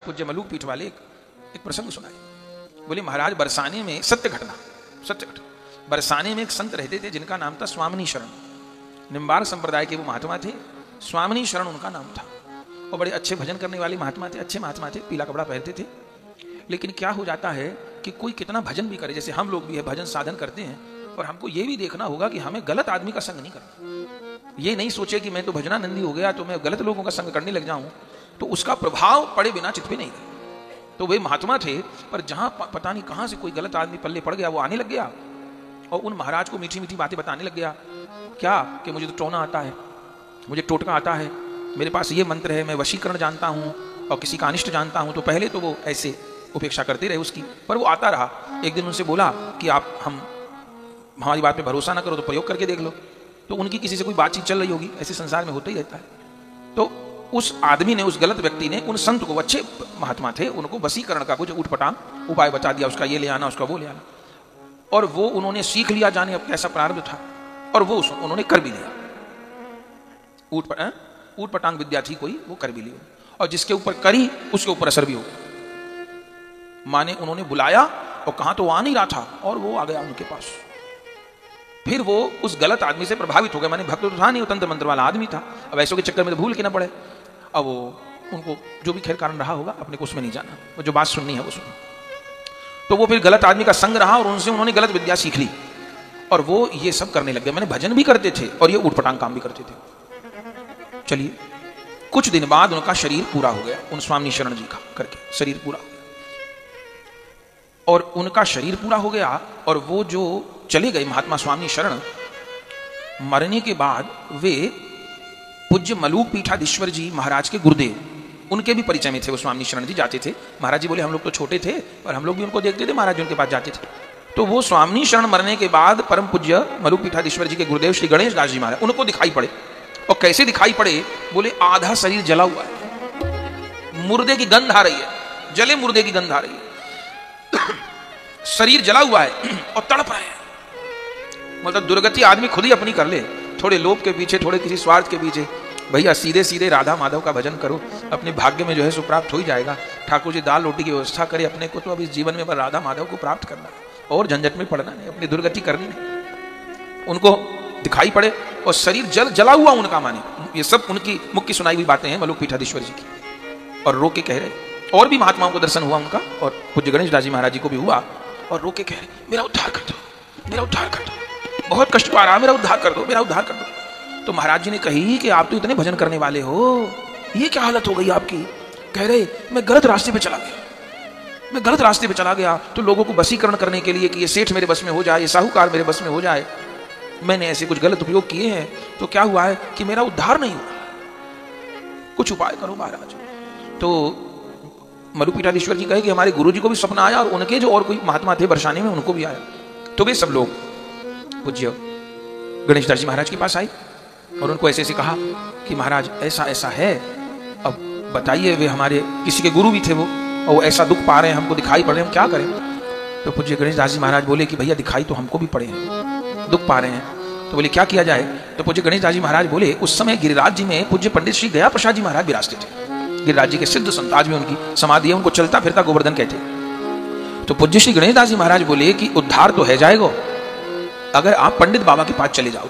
पूज्य मलूक पीठ वाले एक प्रसंग सुनाए। बोले महाराज बरसाने में सत्य घटना बरसाने में एक संत रहते थे जिनका नाम था स्वामिनी शरण। निम्बार संप्रदाय के वो महात्मा थे, स्वामिनी शरण उनका नाम था। और बड़े अच्छे भजन करने वाले महात्मा थे, अच्छे महात्मा थे, पीला कपड़ा पहनते थे। लेकिन क्या हो जाता है कि कोई कितना भजन भी करे, जैसे हम लोग भी है भजन साधन करते हैं, और हमको ये भी देखना होगा कि हमें गलत आदमी का संग नहीं करना। ये नहीं सोचे कि मैं तो भजनानंदी हो गया तो मैं गलत लोगों का संग करने लग जाऊं, तो उसका प्रभाव पड़े बिना चित्त पे नहीं रहे। तो वे महात्मा थे, पर जहां पता नहीं कहां से कोई गलत आदमी पल्ले पड़ गया, वो आने लग गया और उन महाराज को मीठी मीठी बातें बताने लग गया। क्या कि मुझे तो टोना आता है, मुझे टोटका आता है, मेरे पास ये मंत्र है, मैं वशीकरण जानता हूं और किसी का अनिष्ट जानता हूं। तो पहले तो वो ऐसे उपेक्षा करते रहे उसकी, पर वो आता रहा। एक दिन उनसे बोला कि आप हमारी बात पे भरोसा ना करो तो प्रयोग करके देख लो। तो उनकी किसी से कोई बातचीत चल रही होगी, ऐसे संसार में होता ही रहता है। तो उस आदमी ने, उस गलत व्यक्ति ने उन संत को, अच्छे महात्मा थे, उनको वशीकरण का कुछ उठपटांग उपाय बता दिया, उसका ये ले आना, उसका वो ले आना। और वो उन्होंने सीख लिया, जाने अब कैसा प्रारब्ध था, और वो उन्होंने कर भी लिया। ऊटपटांग विद्या थी कोई, वो कर भी ली, और जिसके ऊपर करी उसके ऊपर असर भी हो। माने उन्होंने बुलाया और कहा तो वो आ नहीं रहा था, और वो आ गया उनके पास। फिर वो उस गलत आदमी से प्रभावित हो गया। माने भक्त तो था नहीं, वो तंत्र मंत्र वाला आदमी था। अब ऐसों के चक्कर में तो भूल के ना पड़े। अब वो उनको जो भी खैर कारण रहा होगा, अपने को उसमें नहीं जाना, वो जो बात सुननी है वो सुनो। तो वो फिर गलत आदमी का संग रहा और उनसे उन्होंने गलत विद्या सीख ली, और वो ये सब करने लग गए। मैंने भजन भी करते थे और ये ऊटपटांग काम भी करते थे। चलिए, कुछ दिन बाद उनका शरीर पूरा हो गया, उन स्वामी शरण जी का करके शरीर पूरा हो गया। और उनका शरीर पूरा हो गया और वो जो चले गए महात्मा स्वामी शरण, मरने के बाद वे पूज्य मलूक पीठाधीश्वर जी महाराज के गुरुदेव, उनके भी परिचय में थे। वो स्वामी शरण जी जाते थे। महाराज जी बोले हम लोग तो छोटे थे पर हम लोग भी उनको देखते थे, महाराज जी उनके पास जाते थे। तो वो स्वामी शरण मरने के बाद परम पूज्य मलूक पीठाधीश्वर जी के गुरुदेव श्री गणेश दास जी महाराज उनको दिखाई पड़े। और कैसे दिखाई पड़े? बोले आधा शरीर जला हुआ है, मुर्दे की गंध आ रही है, जले मुर्दे की गंध आ रही है, शरीर जला हुआ है और तड़प रहे हैं। मतलब दुर्गति आदमी खुद ही अपनी कर ले, थोड़े लोभ के पीछे, थोड़े किसी स्वार्थ के पीछे। भैया सीधे सीधे राधा माधव का भजन करो, अपने भाग्य में जो है सो प्राप्त हो ही जाएगा। ठाकुर जी दाल रोटी की व्यवस्था करे, अपने को तो अब इस जीवन में पर राधा माधव को प्राप्त करना है और झंझट में पड़ना नहीं, अपनी दुर्गति करनी नहीं। उनको दिखाई पड़े और शरीर जला हुआ उनका। माने ये सब उनकी मुख्य सुनाई हुई बातें हैं मलूक पीठाधीश्वर जी की। और रो के कह रहे, और भी महात्माओं को दर्शन हुआ उनका, और पूज्य गणेश दास जी महाराज जी को भी हुआ, और रो के कह रहे मेरा उद्धार कर दो, मेरा उद्धार कर दो, बहुत कष्ट पा रहा, मेरा उद्धार कर दो, मेरा उद्धार कर दो। तो महाराज जी ने कही कि आप तो इतने भजन करने वाले हो, ये क्या हालत हो गई आपकी? कह रहे मैं गलत रास्ते पे चला गया, मैं गलत रास्ते पे चला गया। तो लोगों को वशीकरण करने के लिए कि ये सेठ मेरे बस में हो जाए, ये साहूकार मेरे बस में हो जाए, मैंने ऐसे कुछ गलत उपयोग किए हैं। तो क्या हुआ है कि मेरा उद्धार नहीं हुआ, कुछ उपाय करो महाराज। तो मलूक पीठाधीश्वर जी कहे कि हमारे गुरु जी को भी सपना आया, और उनके जो और कोई महात्मा थे बरसाने में उनको भी आया। तो वे सब लोग पूज्य गणेश दास जी महाराज के पास आए और उनको ऐसे ऐसे कहा कि महाराज ऐसा ऐसा है, अब बताइए। वे हमारे किसी के गुरु भी थे वो, और ऐसा दुख पा रहे हैं, हमको दिखाई पड़ रहे हैं, हम क्या करें? तो पूज्य गणेश दास जी महाराज बोले कि भैया दिखाई तो हमको भी पड़े हैं, दुख पा रहे हैं। तो बोले क्या किया जाए? तो पूज्य गणेश दास जी महाराज बोले उस समय गिरिराज जी में पूज्य पंडित श्री गया प्रसाद जी महाराज विराजते थे। गिरिराज जी के सिद्ध संत, आज में उनकी समाधि है, उनको चलता फिरता गोवर्धन कहते। तो पूज्य श्री गणेश दास जी महाराज बोले कि उद्धार तो है जाएगा अगर आप पंडित बाबा के पास चले जाओ।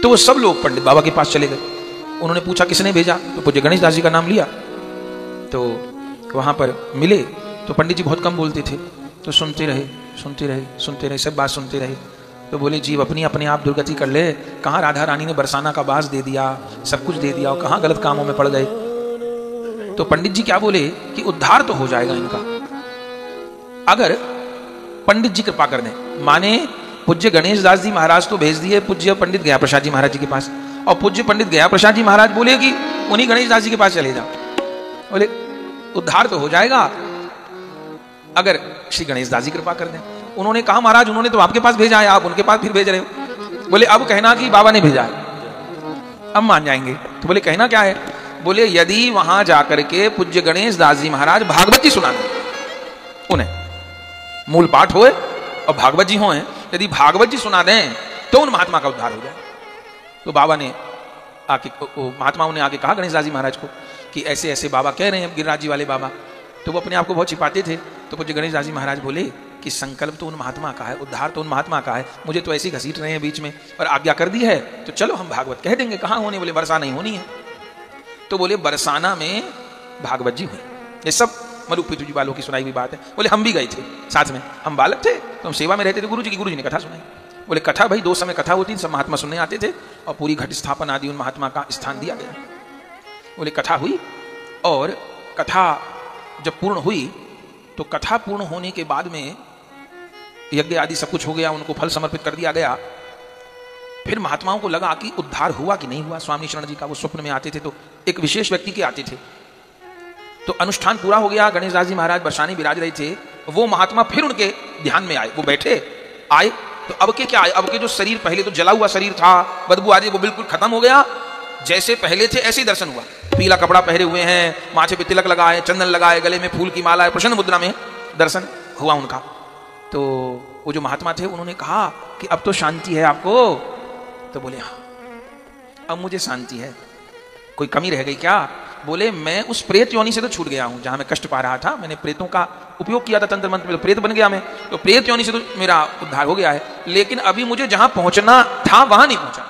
तो वो सब लोग पंडित बाबा के पास चले गए। उन्होंने पूछा किसने भेजा? तो पूज्य गणेश दास जी का नाम लिया। तो वहां पर मिले तो पंडित जी बहुत कम बोलते थे, तो सुनते रहे सुनते रहे सुनते रहे, सब बात सुनते रहे। तो बोले जीव अपनी अपने आप दुर्गति कर ले, कहाँ राधा रानी ने बरसाना का बास दे दिया, सब कुछ दे दिया, और कहाँ गलत कामों में पड़ गए। तो पंडित जी क्या बोले कि उद्धार तो हो जाएगा इनका अगर पंडित जी कृपा कर दें। माने पूज्य गणेश दास जी महाराज तो भेज दिए पूज्य पंडित गया प्रसाद जी महाराज जी के पास, और पूज्य पंडित गया प्रसाद जी महाराज बोले कि उन्हीं गणेश दास जी के पास चले जाओ। बोले उद्धार तो हो जाएगा अगर श्री गणेश दास जी कृपा कर दें। उन्होंने कहा महाराज उन्होंने तो आपके पास भेजा है, आप उनके पास फिर भेज रहे हो। बोले अब कहना कि बाबा ने भेजा है, अब मान जाएंगे। तो बोले कहना क्या है? बोले यदि वहां जाकर के पूज्य गणेश दास जी महाराज भागवत जी सुना दें, उन्हें मूल पाठ होए और भागवत जी होए, यदि भागवत जी सुना दें तो उन महात्मा का उद्धार हो जाए। तो बाबा ने आके, महात्माओं ने आके कहा गणेश दास जी महाराज को कि ऐसे ऐसे बाबा कह रहे हैं गिरिराज जी वाले बाबा, तो वो अपने आप को बहुत छिपाते थे। तो पूज्य गणेश दास जी महाराज बोले कि संकल्प तो उन महात्मा का है, उद्धार तो उन महात्मा का है, मुझे तो ऐसे ही घसीट रहे हैं बीच में, और आज्ञा कर दी है तो चलो हम भागवत कह देंगे। कहाँ होने? बोले वर्षा नहीं होनी है। तो बोले बरसाना में भागवत जी हुई। ये सब मरुपीतु जी वालों की सुनाई हुई बात है। बोले हम भी गए थे साथ में, हम बालक थे तो हम सेवा में रहते थे गुरु जी की, गुरु जी ने कथा सुनाई। बोले कथा भाई 2 समय कथा होती, सब महात्मा सुनने आते थे और पूरी घट स्थापन आदि उन महात्मा का स्थान दिया गया। बोले कथा हुई, और कथा जब पूर्ण हुई तो कथा पूर्ण होने के बाद में यज्ञ आदि सब कुछ हो गया, उनको फल समर्पित कर दिया गया। फिर महात्माओं को लगा कि उद्धार हुआ कि नहीं हुआ। स्वामी शरण जी का वो स्वप्न में आते थे तो एक विशेष व्यक्ति के आते थे। तो अनुष्ठान पूरा हो गया, गणेश दास जी महाराज बरसाने विराज रहे थे, वो महात्मा फिर उनके ध्यान में आए। वो बैठे आए तो अब के क्या आए, अब के जो शरीर पहले तो जला हुआ शरीर था, बदबू आदि वो बिल्कुल खत्म हो गया, जैसे पहले थे ऐसे ही दर्शन हुआ। पीला कपड़ा पहरे हुए हैं, माथे पे तिलक लगाए, चंदन लगाए, गले में फूल की माला है, प्रसन्न मुद्रा में दर्शन हुआ उनका। तो वो जो महात्मा थे उन्होंने कहा कि अब तो शांति है आपको? तो बोले हाँ अब मुझे शांति है। कोई कमी रह गई क्या? बोले मैं उस प्रेत योनि से तो छूट गया हूं, जहां मैं कष्ट पा रहा था, मैंने प्रेतों का उपयोग किया था तंत्र मंत्र में, तो प्रेत बन गया मैं, तो प्रेत योनि से तो मेरा उद्धार हो गया है। लेकिन अभी मुझे जहां पहुंचना था वहां नहीं पहुंचा।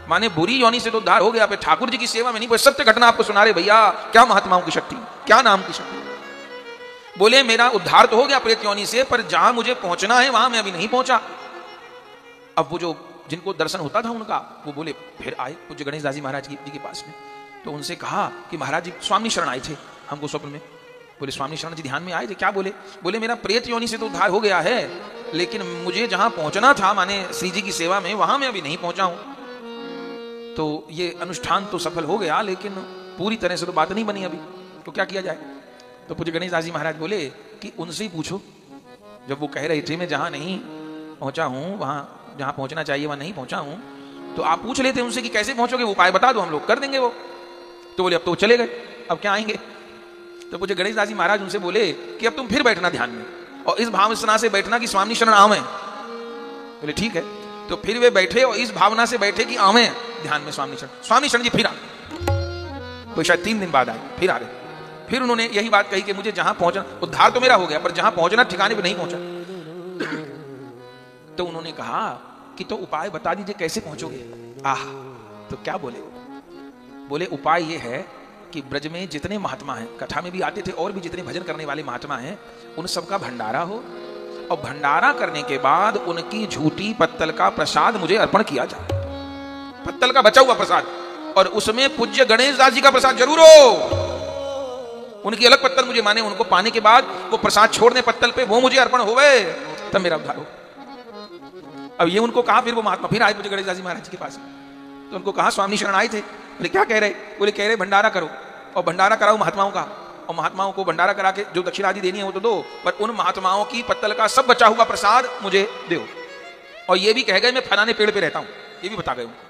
माने बुरी योनि से तो उद्धार हो गया, पे ठाकुर जी की सेवा में नहीं पहुंच। सत्य घटना आपको सुना रहे भैया, क्या महात्माओं की शक्ति, क्या नाम की शक्ति। बोले मेरा उद्धार तो हो गया प्रेत योनि से, पर जहां मुझे पहुंचना है वहां मैं अभी नहीं पहुंचा। अब वो जो जिनको दर्शन होता था उनका, वो बोले फिर आए पूज्य गणेश दास जी महाराज जी के पास में। तो उनसे कहा कि महाराज जी स्वामी शरण आए थे हमको स्वप्न में। बोले स्वामी शरण जी ध्यान में आए थे, क्या बोले? बोले मेरा प्रेत योनि से तो उद्धार हो गया है, लेकिन मुझे जहां पहुंचना था माने श्री जी की सेवा में, वहां मैं अभी नहीं पहुंचा हूं। तो ये अनुष्ठान तो सफल हो गया, लेकिन पूरी तरह से तो बात नहीं बनी अभी, तो क्या किया जाए? तो पूज्य गणेश दास जी महाराज बोले कि उनसे ही पूछो। जब वो कह रहे थे मैं जहां नहीं पहुंचा हूं, वहां जहां पहुंचना चाहिए वहां नहीं पहुंचा हूं, तो आप पूछ लेते उनसे कि कैसे पहुंचोगे, वो उपाय बता दो, हम लोग कर देंगे वो। तो बोले अब तो वो चले गए, अब क्या आएंगे? तो पूज्य गणेश दास जी महाराज उनसे बोले कि अब तुम फिर बैठना ध्यान में, और इस भावना से बैठना कि स्वामी शरण आवे। बोले ठीक है। तो फिर वे बैठे और इस भावना से बैठे कि आवे ध्यान में स्वामी शरण जी फिर आ, कोई शायद 3 दिन बाद आए, फिर आ गए। फिर उन्होंने यही बात कही कि मुझे जहां पहुंचना, उद्धार तो मेरा हो गया, पर जहां पहुंचना ठिकाने पे नहीं पहुंचा। तो उन्होंने कहा कि तो उपाय बता दीजिए कैसे पहुंचोगे। आह, तो क्या बोले? बोले उपाय ये है कि ब्रज में जितने महात्मा हैं, कथा में भी आते थे, और भी जितने भजन करने वाले महात्मा हैं, उन सबका भंडारा हो, और भंडारा करने के बाद उनकी झूठी पत्तल का प्रसाद मुझे अर्पण किया जाए, पत्तल का बचा हुआ प्रसाद, और उसमें पूज्य गणेश दास जी का प्रसाद जरूर हो। उनकी अलग पत्तल मुझे माने, उनको पाने के बाद वो प्रसाद छोड़ने पत्तल पे, वो मुझे अर्पण होवे, तब मेरा उद्धार हो। अब ये उनको कहा, फिर वो महात्मा फिर आए पूज्य गणेश दास जी महाराज के पास। तो उनको कहा स्वामी शरण आए थे। बोले क्या कह रहे? बोले कह रहे भंडारा करो, और भंडारा कराओ महात्माओं का, और महात्माओं को भंडारा करा के जो दक्षिणा आदि देनी है वो तो दो, पर उन महात्माओं की पत्तल का सब बचा हुआ प्रसाद मुझे दो। और ये भी कह गए मैं फलाने पेड़ पे रहता हूं, ये भी बता गए उनको,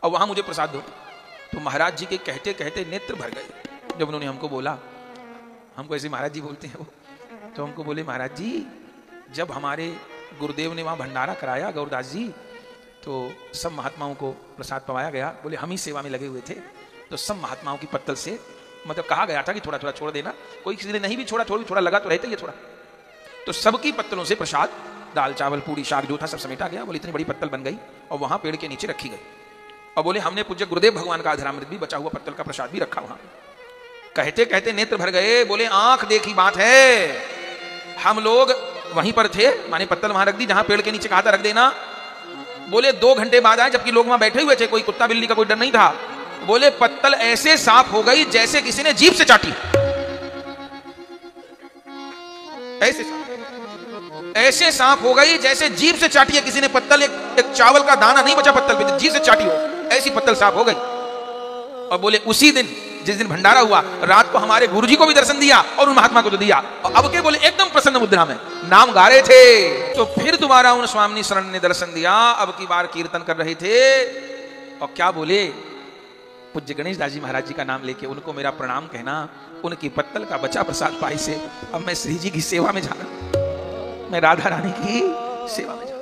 और वहां मुझे प्रसाद दो। तो महाराज जी के कहते कहते नेत्र भर गए जब उन्होंने हमको बोला। हमको ऐसे महाराज जी बोलते हैं वो, तो हमको बोले महाराज जी जब हमारे गुरुदेव ने वहां भंडारा कराया गौरदास जी, तो सब महात्माओं को प्रसाद पवाया गया। बोले हम ही सेवा में लगे हुए थे, तो सब महात्माओं की पत्तल से, मतलब कहा गया था कि थोड़ा थोड़ा छोड़ देना, कोई किसी ने नहीं भी छोड़ा, थोड़ा लगा तो रहता ही थोड़ा, तो सबकी पत्तलों से प्रसाद, दाल चावल पूरी शाक जो था सब समेटा गया। बोले इतनी बड़ी पत्तल बन गई, और वहां पेड़ के नीचे रखी गई। और बोले हमने पूज्य गुरुदेव भगवान का अधरामृत भी बचा हुआ पत्तल का प्रसाद भी रखा वहां। कहते कहते नेत्र भर गए। बोले आंख देखी बात है, हम लोग वहीं पर थे, माने पत्तल वहां रख दी जहां पेड़ के नीचे कहा था रख देना। बोले 2 घंटे बाद आए, जबकि लोग वहां बैठे हुए थे, कोई कुत्ता बिल्ली का कोई डर नहीं था। बोले पत्तल ऐसे साफ हो गई जैसे किसी ने जीभ से चाटी, ऐसे साफ हो गई जैसे जीभ से चाटी है किसी ने पत्तल। एक चावल का दाना नहीं बचा पत्तल पे, जीभ से चाटी हो, ऐसी पत्तल साफ हो गई। और बोले उसी दिन जिस दिन भंडारा हुआ, रात को हमारे गुरुजी को भी दर्शन दिया और उन महात्मा को तो दिया। और अब के बोले एकदम प्रसन्न मुद्रा में नाम गा रहे थे। तो फिर दोबारा उन स्वामी शरण ने दर्शन दिया, अब की बार कीर्तन कर रहे थे। और क्या बोले? पूज्य गणेश दास जी महाराज जी का नाम लेके उनको मेरा प्रणाम कहना, उनकी पत्तल का बचा प्रसाद पाई से अब मैं श्री जी की सेवा में जा रहा हूं, मैं राधा रानी की सेवा में जा रहा हूं।